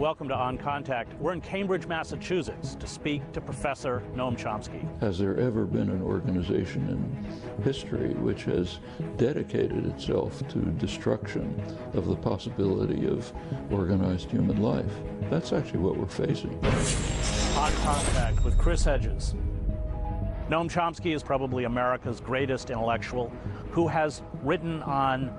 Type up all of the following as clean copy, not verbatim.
Welcome to On Contact. We're in Cambridge, Massachusetts to speak to Professor Noam Chomsky. Has there ever been an organization in history which has dedicated itself to destruction of the possibility of organized human life? That's actually what we're facing. On Contact with Chris Hedges. Noam Chomsky is probably America's greatest intellectual who has written on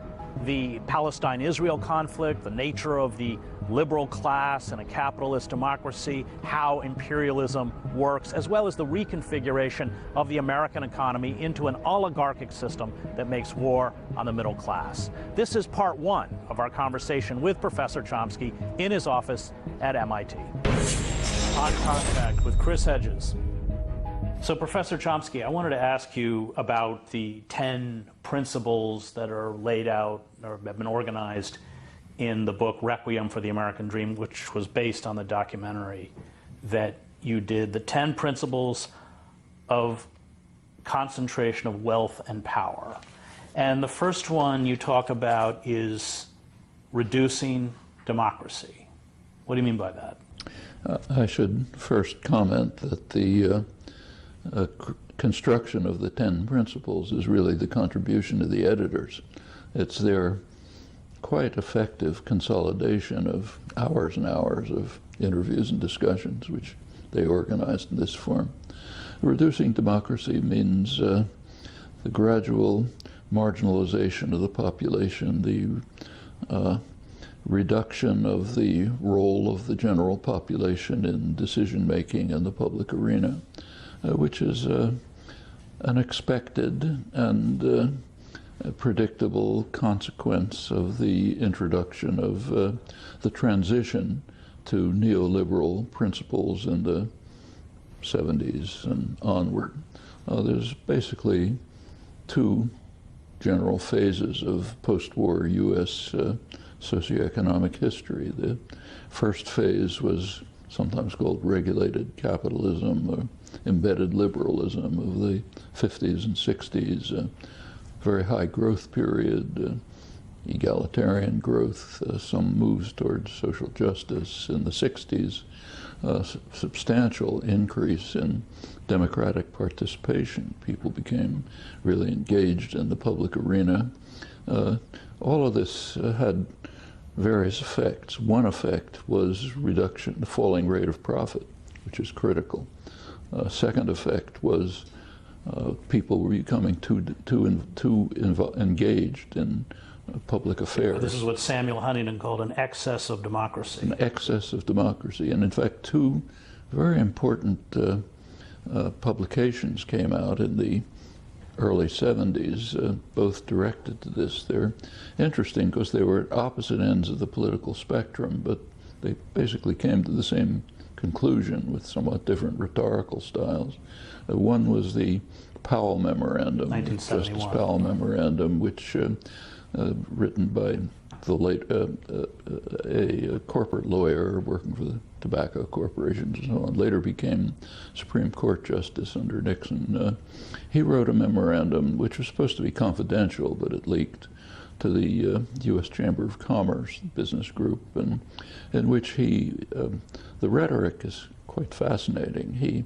the Palestine-Israel conflict, the nature of the liberal class in a capitalist democracy, how imperialism works, as well as the reconfiguration of the American economy into an oligarchic system that makes war on the middle class. This is part one of our conversation with Professor Chomsky in his office at MIT. On Contact with Chris Hedges. So, Professor Chomsky, I wanted to ask you about the 10 principles that are laid out or have been organized in the book Requiem for the American Dream, which was based on the documentary that you did, the 10 principles of concentration of wealth and power. And the first one you talk about is reducing democracy. What do you mean by that? I should first comment that the construction of the 10 principles is really the contribution of the editors. It's their quite effective consolidation of hours and hours of interviews and discussions, which they organized in this form. Reducing democracy means the gradual marginalization of the population, the reduction of the role of the general population in decision-making in the public arena, which is an expected and predictable consequence of the introduction of the transition to neoliberal principles in the 70s and onward. There's basically two general phases of post-war U.S. Socioeconomic history. The first phase was sometimes called regulated capitalism or embedded liberalism of the 50s and 60s, very high growth period, egalitarian growth, some moves towards social justice in the 60s, substantial increase in democratic participation. People became really engaged in the public arena. All of this had various effects. One effect was reduction, the falling rate of profit, which is critical. Second effect was people were becoming too engaged in public affairs. This is what Samuel Huntington called an excess of democracy. An excess of democracy. And in fact, two very important publications came out in the early 70s, both directed to this. They're interesting because they were at opposite ends of the political spectrum, but they basically came to the same conclusion with somewhat different rhetorical styles. One was the Powell Memorandum, Justice Powell Memorandum, which written by the late a corporate lawyer working for the tobacco corporations and so on, later became Supreme Court Justice under Nixon. He wrote a memorandum which was supposed to be confidential, but it leaked to the U.S. Chamber of Commerce business group, and in which he, the rhetoric is quite fascinating. He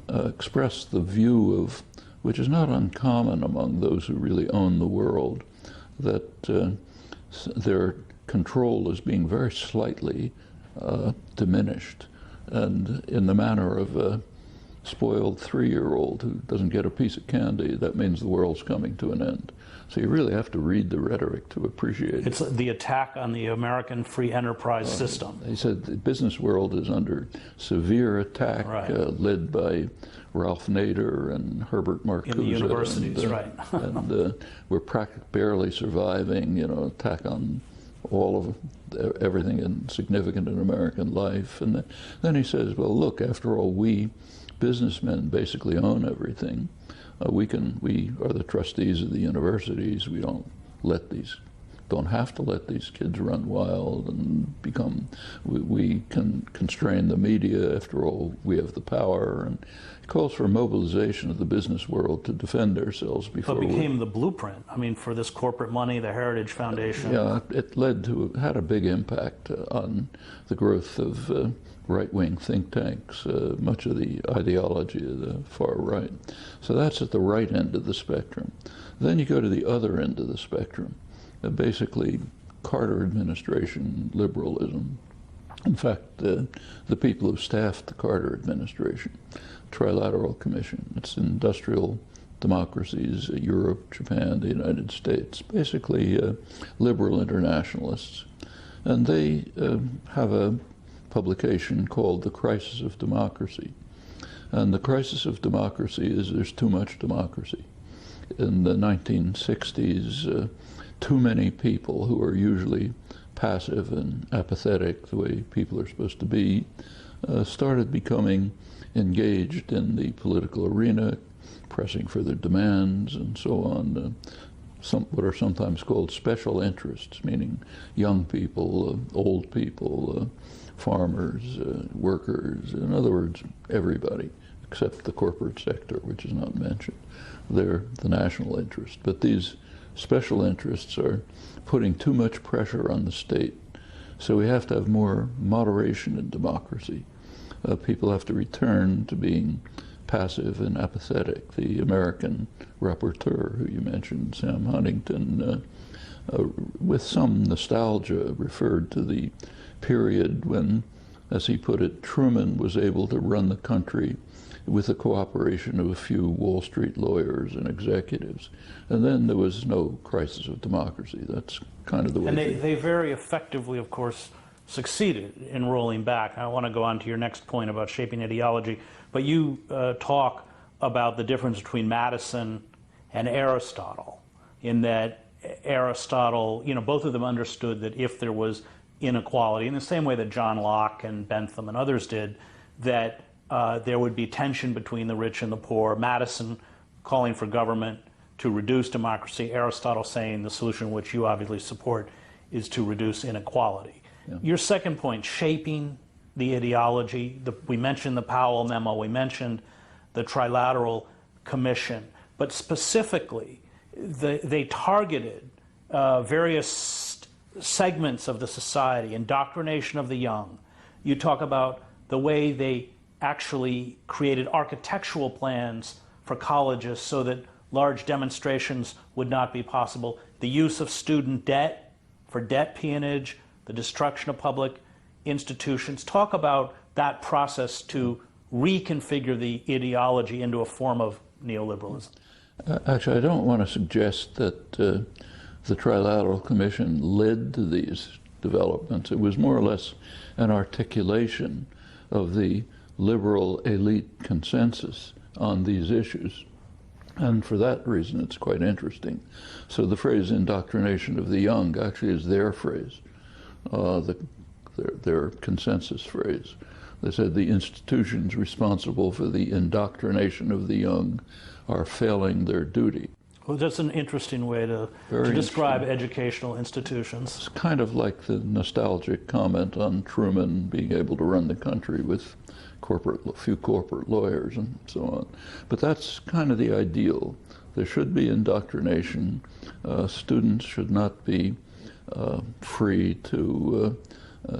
expressed the view of, which is not uncommon among those who really own the world, that their control is being very slightly diminished, and in the manner of a spoiled 3-year-old who doesn't get a piece of candy, that means the world's coming to an end. So you really have to read the rhetoric to appreciate it. It's the attack on the American free enterprise system. He said the business world is under severe attack, led by Ralph Nader and Herbert Marcuse. In the universities, and we're barely surviving, attack on all of everything significant in American life. And then he says, well, look, after all, we businessmen basically own everything. We are the trustees of the universities. We don't let these don't have to let these kids run wild and become, we can constrain the media. After all, we have the power. And it calls for mobilization of the business world to defend ourselves before. But became the blueprint, I mean, for this corporate money, the Heritage Foundation. Yeah, it had a big impact on the growth of right-wing think tanks, much of the ideology of the far right. So that's at the right end of the spectrum. Then you go to the other end of the spectrum, basically Carter administration liberalism. In fact, the people who staffed the Carter administration, Trilateral Commission, it's industrial democracies, Europe, Japan, the United States, basically liberal internationalists. And they have a publication called The Crisis of Democracy. And the crisis of democracy is there's too much democracy. In the 1960s, too many people who are usually passive and apathetic, the way people are supposed to be, started becoming engaged in the political arena, pressing for their demands and so on. What are sometimes called special interests, meaning young people, old people, farmers, workers, in other words, everybody, except the corporate sector, which is not mentioned. They're the national interest. But these special interests are putting too much pressure on the state. So we have to have more moderation in democracy. People have to return to being passive and apathetic. The American rapporteur, who you mentioned, Sam Huntington, with some nostalgia referred to the period when, as he put it, Truman was able to run the country with the cooperation of a few Wall Street lawyers and executives. And then there was no crisis of democracy. That's kind of the way. And they very effectively, of course, succeeded in rolling back. I want to go on to your next point about shaping ideology, but you talk about the difference between Madison and Aristotle, in that Aristotle, both of them understood that if there was inequality, in the same way that John Locke and Bentham and others did, that there would be tension between the rich and the poor. Madison calling for government to reduce democracy, Aristotle saying the solution, which you obviously support, is to reduce inequality. Yeah. Your second point, shaping the ideology, we mentioned the Powell memo, we mentioned the Trilateral Commission, but specifically they targeted various segments of the society, indoctrination of the young. You talk about the way they actually created architectural plans for colleges so that large demonstrations would not be possible, the use of student debt for debt peonage, the destruction of public institutions. Talk about that process to reconfigure the ideology into a form of neoliberalism. Actually, I don't want to suggest that the Trilateral Commission led to these developments. It was more or less an articulation of the liberal elite consensus on these issues. And for that reason, it's quite interesting. So the phrase indoctrination of the young actually is their phrase, their consensus phrase. They said the institutions responsible for the indoctrination of the young are failing their duty. Well, that's an interesting way to describe educational institutions. It's kind of like the nostalgic comment on Truman being able to run the country with a few corporate lawyers and so on. But that's kind of the ideal. There should be indoctrination. Students should not be free to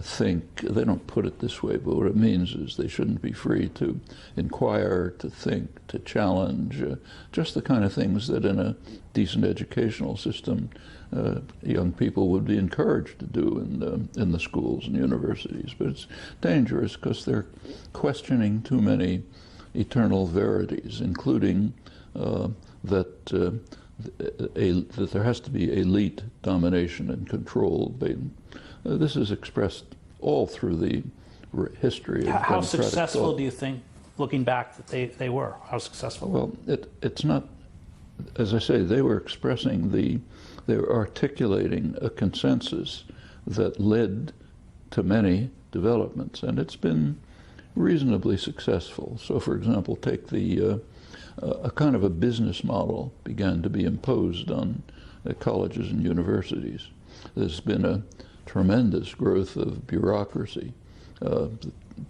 think. They don't put it this way, but what it means is they shouldn't be free to inquire, to think, to challenge, just the kind of things that in a decent educational system young people would be encouraged to do in the schools and universities. But it's dangerous because they're questioning too many eternal verities, including that there has to be elite domination and control. This is expressed all through the history of How successful do you think, looking back, that they were? How successful? Well, it's not, as I say, they were expressing they were articulating a consensus that led to many developments, and it's been reasonably successful. So, for example, take a kind of a business model began to be imposed on colleges and universities. there's been a tremendous growth of bureaucracy,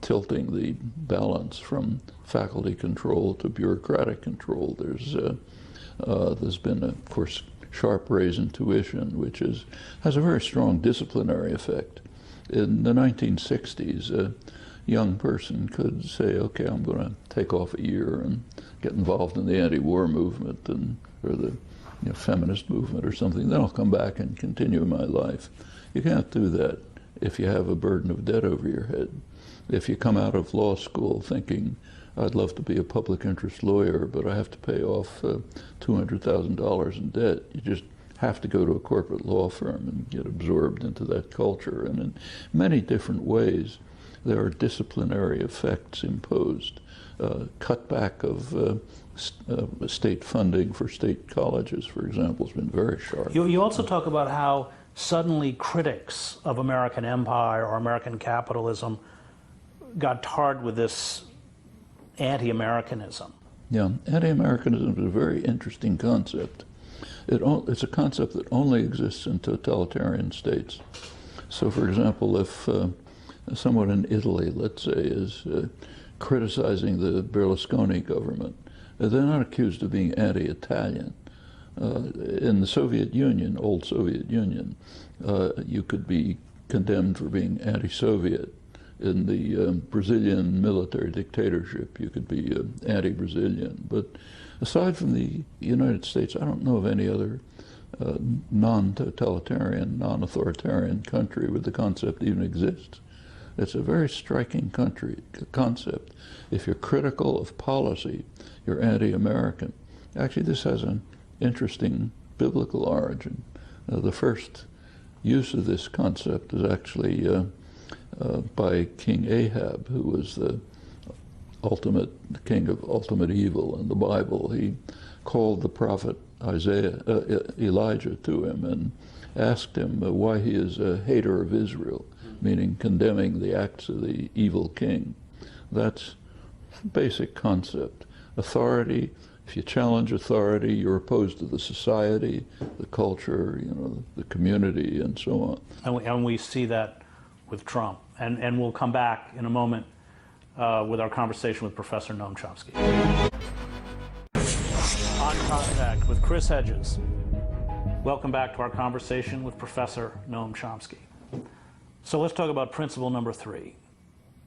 tilting the balance from faculty control to bureaucratic control. There's been, of course, sharp raise in tuition, which has a very strong disciplinary effect. In the 1960s, a young person could say, okay, I'm going to take off a year and get involved in the anti-war movement or the feminist movement or something, then I'll come back and continue my life. You can't do that if you have a burden of debt over your head. If you come out of law school thinking, I'd love to be a public interest lawyer, but I have to pay off $200,000 in debt, you just have to go to a corporate law firm and get absorbed into that culture. And in many different ways, there are disciplinary effects imposed. Cutback of state funding for state colleges, for example, has been very sharp. You also talk about how suddenly critics of American empire or American capitalism got tarred with this anti-Americanism. Yeah, anti-Americanism is a very interesting concept. It's a concept that only exists in totalitarian states. So, for example, if someone in Italy, let's say, is criticizing the Berlusconi government, they're not accused of being anti-Italian. In the Soviet Union, old Soviet Union, you could be condemned for being anti-Soviet. In the Brazilian military dictatorship, you could be anti-Brazilian. But aside from the United States, I don't know of any other non-totalitarian, non-authoritarian country where the concept even exists. It's a very striking concept. If you're critical of policy, you're anti-American. Actually, this has an interesting biblical origin. The first use of this concept is actually by King Ahab, who was the king of ultimate evil in the Bible. He called the prophet Elijah to him and asked him why he is a hater of Israel, meaning condemning the acts of the evil king. That's a basic concept. Authority, if you challenge authority, you're opposed to the society, the culture, the community, and so on. And we see that with Trump. And we'll come back in a moment with our conversation with Professor Noam Chomsky. On Contact with Chris Hedges. Welcome back to our conversation with Professor Noam Chomsky. So let's talk about principle number 3,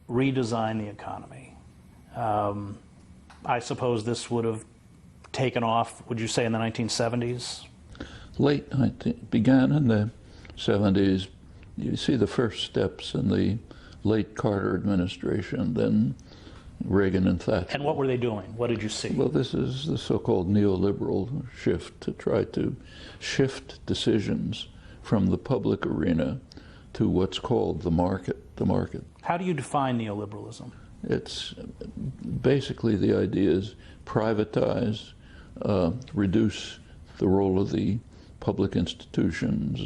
redesign the economy. I suppose this would have taken off, would you say, in the 1970s? Began in the 70s. You see the first steps in the late Carter administration, then Reagan and Thatcher. And what were they doing? What did you see? Well, this is the so-called neoliberal shift to try to shift decisions from the public arena to what's called the market. How do you define neoliberalism? It's basically the idea is privatize, reduce the role of the public institutions,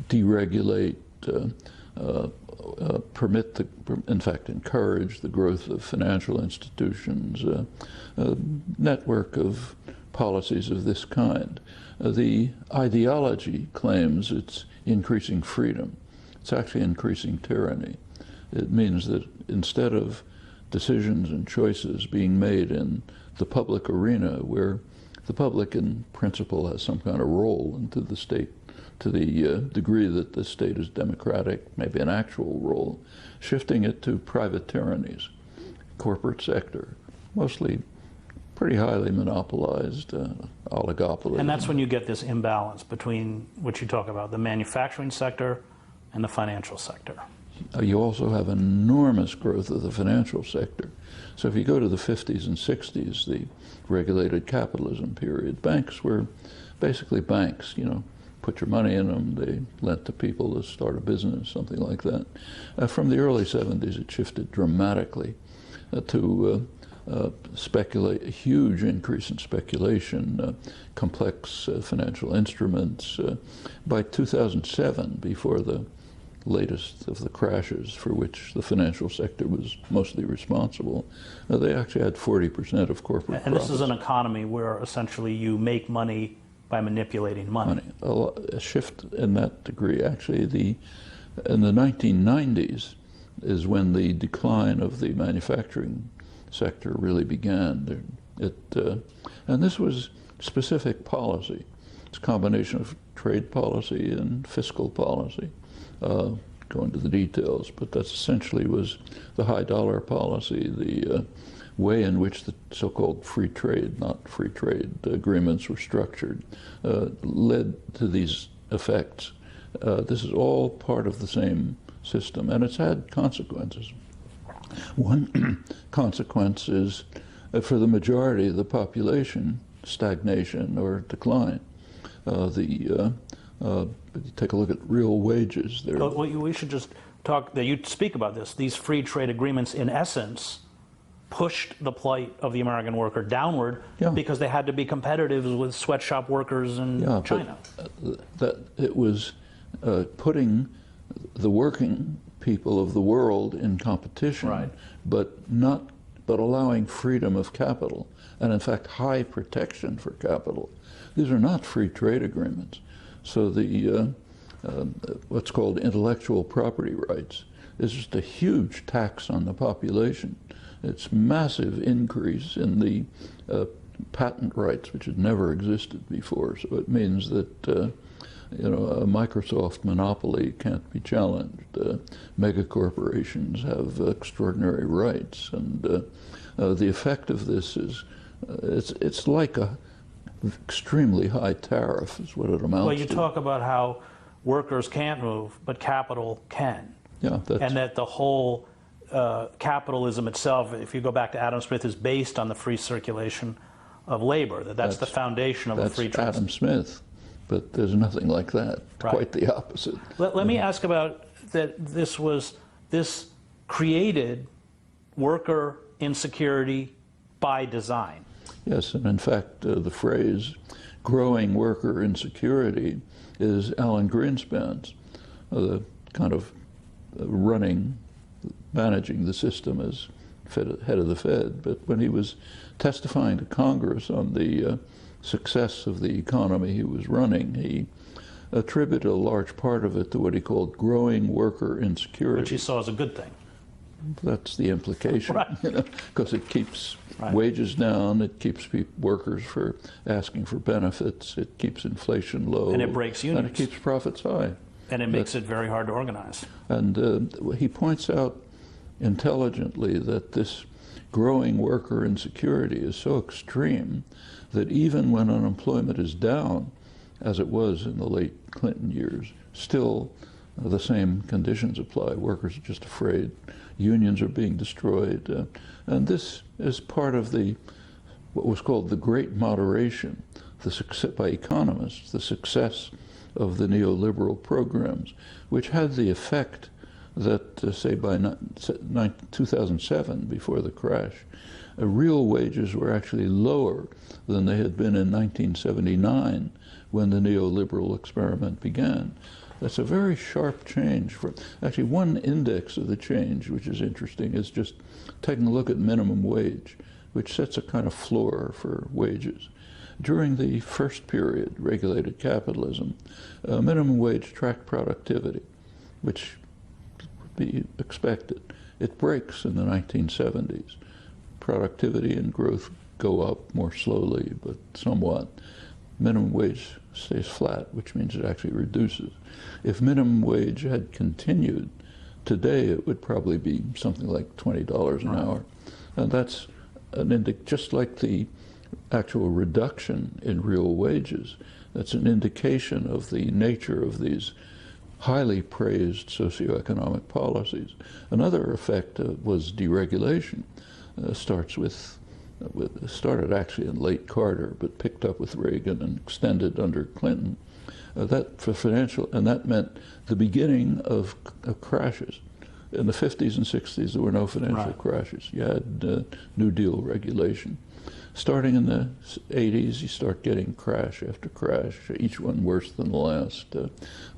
deregulate, encourage the growth of financial institutions, a network of policies of this kind. The ideology claims it's increasing freedom. It's actually increasing tyranny. It means that instead of decisions and choices being made in the public arena, where the public in principle has some kind of role into the state, to the degree that the state is democratic, maybe an actual role, shifting it to private tyrannies, corporate sector, mostly pretty highly monopolized oligopoly. And that's when you get this imbalance between what you talk about, the manufacturing sector and the financial sector. You also have enormous growth of the financial sector. So if you go to the 50s and 60s, the regulated capitalism period, banks were basically banks, put your money in them, they lent to people to start a business, something like that. From the early 70s, it shifted dramatically to speculate, a huge increase in speculation, complex financial instruments. By 2007, before the latest of the crashes for which the financial sector was mostly responsible, they actually had 40% of corporate profits. And this is an economy where essentially you make money by manipulating money. A shift in that degree. Actually, in the 1990s is when the decline of the manufacturing sector really began. And this was specific policy. It's a combination of trade policy and fiscal policy. Go into the details, but that essentially was the high dollar policy, the way in which the so-called free trade, not free trade agreements were structured, led to these effects. This is all part of the same system, and it's had consequences. One consequence is, for the majority of the population, stagnation or decline. Take a look at real wages. Well, we should just talk, that you speak about this. These free trade agreements, in essence, pushed the plight of the American worker downward because they had to be competitive with sweatshop workers in China. That it was putting the working people of the world in competition, but allowing freedom of capital, and in fact high protection for capital. These are not free trade agreements. So the what's called intellectual property rights is just a huge tax on the population. It's massive increase in the patent rights, which had never existed before. So it means that a Microsoft monopoly can't be challenged. Mega corporations have extraordinary rights, and the effect of this is it's like a extremely high tariff is what it amounts to. Well, you talk about how workers can't move, but capital can. Yeah, and that the whole capitalism itself, if you go back to Adam Smith, is based on the free circulation of labor. That's the foundation of a free trade. That's Adam Smith, but there's nothing like that. Quite the opposite. Let me ask about that. This created worker insecurity by design. Yes, and in fact, the phrase growing worker insecurity is Alan Greenspan's, the kind of managing the system as head of the Fed. But when he was testifying to Congress on the success of the economy he was running, he attributed a large part of it to what he called growing worker insecurity. Which he saw as a good thing. That's the implication, because it keeps wages down, it keeps workers from asking for benefits, it keeps inflation low. And it breaks unions. And it keeps profits high. And it makes it very hard to organize. And he points out intelligently that this growing worker insecurity is so extreme that even when unemployment is down, as it was in the late Clinton years, still the same conditions apply. Workers are just afraid. Unions are being destroyed. And this is part of what was called the Great Moderation, by economists, the success of the neoliberal programs, which had the effect that, say, by 2007, before the crash, real wages were actually lower than they had been in 1979 when the neoliberal experiment began. That's a very sharp change. Actually, one index of the change, which is interesting, is just taking a look at minimum wage, which sets a kind of floor for wages. During the first period, regulated capitalism, minimum wage tracked productivity, which would be expected. It breaks in the 1970s. Productivity and growth go up more slowly, but somewhat. Minimum wage stays flat, which means it actually reduces. If minimum wage had continued, today it would probably be something like $20 an hour. And that's just like the actual reduction in real wages, that's an indication of the nature of these highly praised socioeconomic policies. Another effect was deregulation. Started actually in late Carter, but picked up with Reagan and extended under Clinton. That meant the beginning of crashes. In the 50s and 60s, there were no financial crashes. You had New Deal regulation. Starting in the 80s, you start getting crash after crash, each one worse than the last.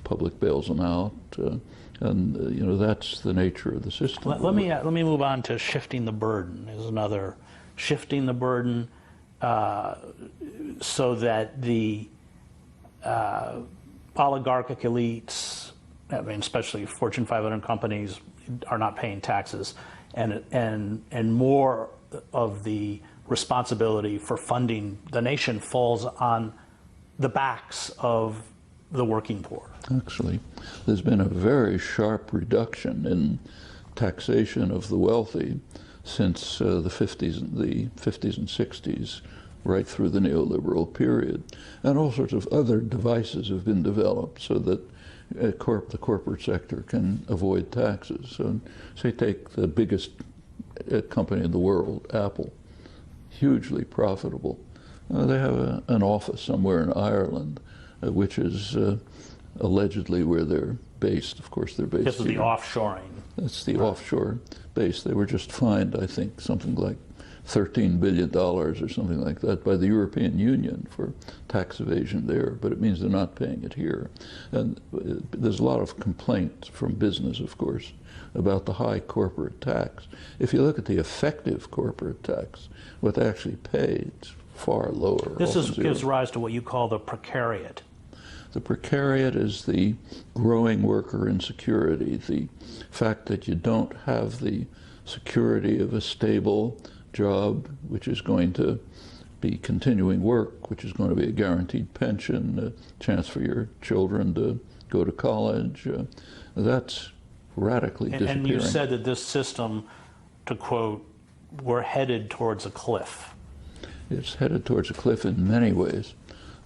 Public bails them out, and that's the nature of the system. Let me move on to shifting the burden. Is another shifting the burden so that the oligarchic elites, I mean, especially Fortune 500 companies, are not paying taxes, and more of the responsibility for funding the nation falls on the backs of the working poor. Actually, there's been a very sharp reduction in taxation of the wealthy since the 50s and 60s, right through the neoliberal period. And all sorts of other devices have been developed so that the corporate sector can avoid taxes. So, say, take the biggest company in the world, Apple, hugely profitable. They have an office somewhere in Ireland, which is allegedly where they're based. Of course, they're based Because of the here. offshoring. That's the offshore base. They were just fined, I think, something like $13 billion or something like that by the European Union for tax evasion there, but it means they're not paying it here. And there's a lot of complaint from business, of course, about the high corporate tax. If you look at the effective corporate tax, what they actually pay, it's far lower. This gives rise to what you call the precariat. The precariat is the growing worker insecurity, the fact that you don't have the security of a stable job, which is going to be continuing work, which is going to be a guaranteed pension, a chance for your children to go to college. That's radically disappearing. And you said that this system, to quote, we're headed towards a cliff. It's headed towards a cliff in many ways.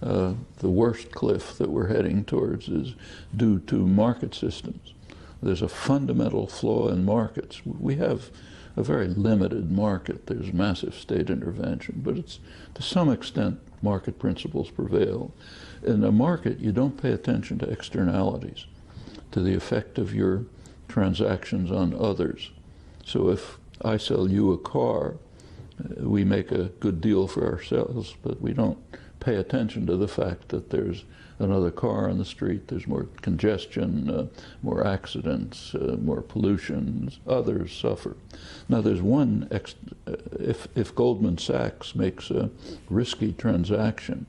The worst cliff that we're heading towards is due to market systems. There's a fundamental flaw in markets. We have a very limited market. There's massive state intervention, but it's to some extent market principles prevail. In a market, you don't pay attention to externalities, to the effect of your transactions on others. So if I sell you a car, we make a good deal for ourselves, but we don't pay attention to the fact that there's another car on the street, there's more congestion, more accidents, more pollution, others suffer. Now there's one, if Goldman Sachs makes a risky transaction,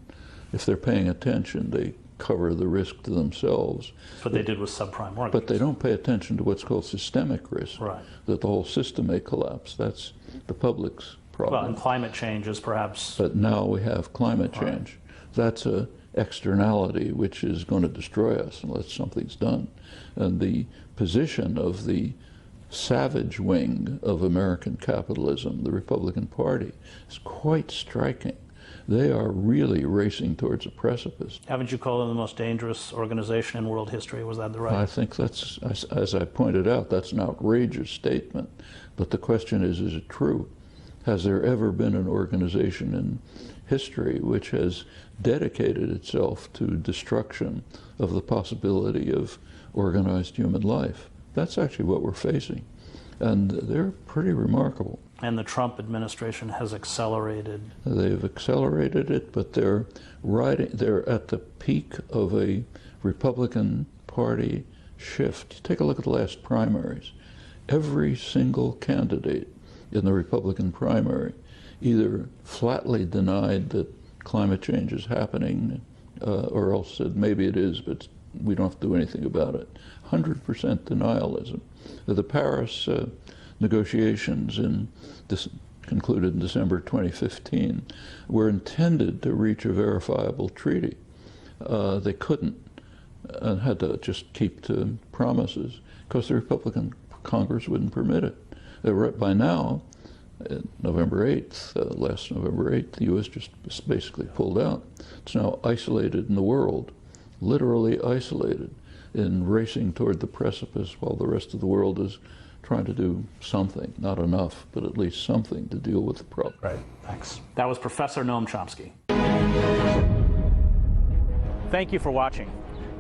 if they're paying attention, they cover the risk to themselves. That's what they did with subprime mortgages. But they don't pay attention to what's called systemic risk, right, that the whole system may collapse. That's the public's problem. Well, and climate change is perhaps... But now we have climate change. Right. That's an externality which is going to destroy us unless something's done. And the position of the savage wing of American capitalism, the Republican Party, is quite striking. They are really racing towards a precipice. Haven't you called them the most dangerous organization in world history? Was that the right? I think that's, as I pointed out, that's an outrageous statement. But the question is it true? Has there ever been an organization in history which has dedicated itself to destruction of the possibility of organized human life? That's actually what we're facing. And they're pretty remarkable. And the Trump administration has accelerated. They've accelerated it, but they're at the peak of a Republican Party shift. Take a look at the last primaries. Every single candidate in the Republican primary either flatly denied that climate change is happening, or else said maybe it is, but we don't have to do anything about it. 100% denialism. The Paris negotiations concluded in December 2015 were intended to reach a verifiable treaty. They couldn't, and had to just keep to promises because the Republican Congress wouldn't permit it. By now, November 8th, last November 8th, the U.S. just basically pulled out. It's now isolated in the world, literally isolated, in racing toward the precipice while the rest of the world is trying to do something, not enough, but at least something to deal with the problem. Right, thanks. That was Professor Noam Chomsky. Thank you for watching.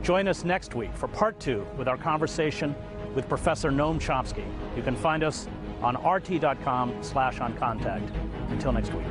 Join us next week for part 2 with our conversation with Professor Noam Chomsky. You can find us on rt.com/oncontact. Until next week.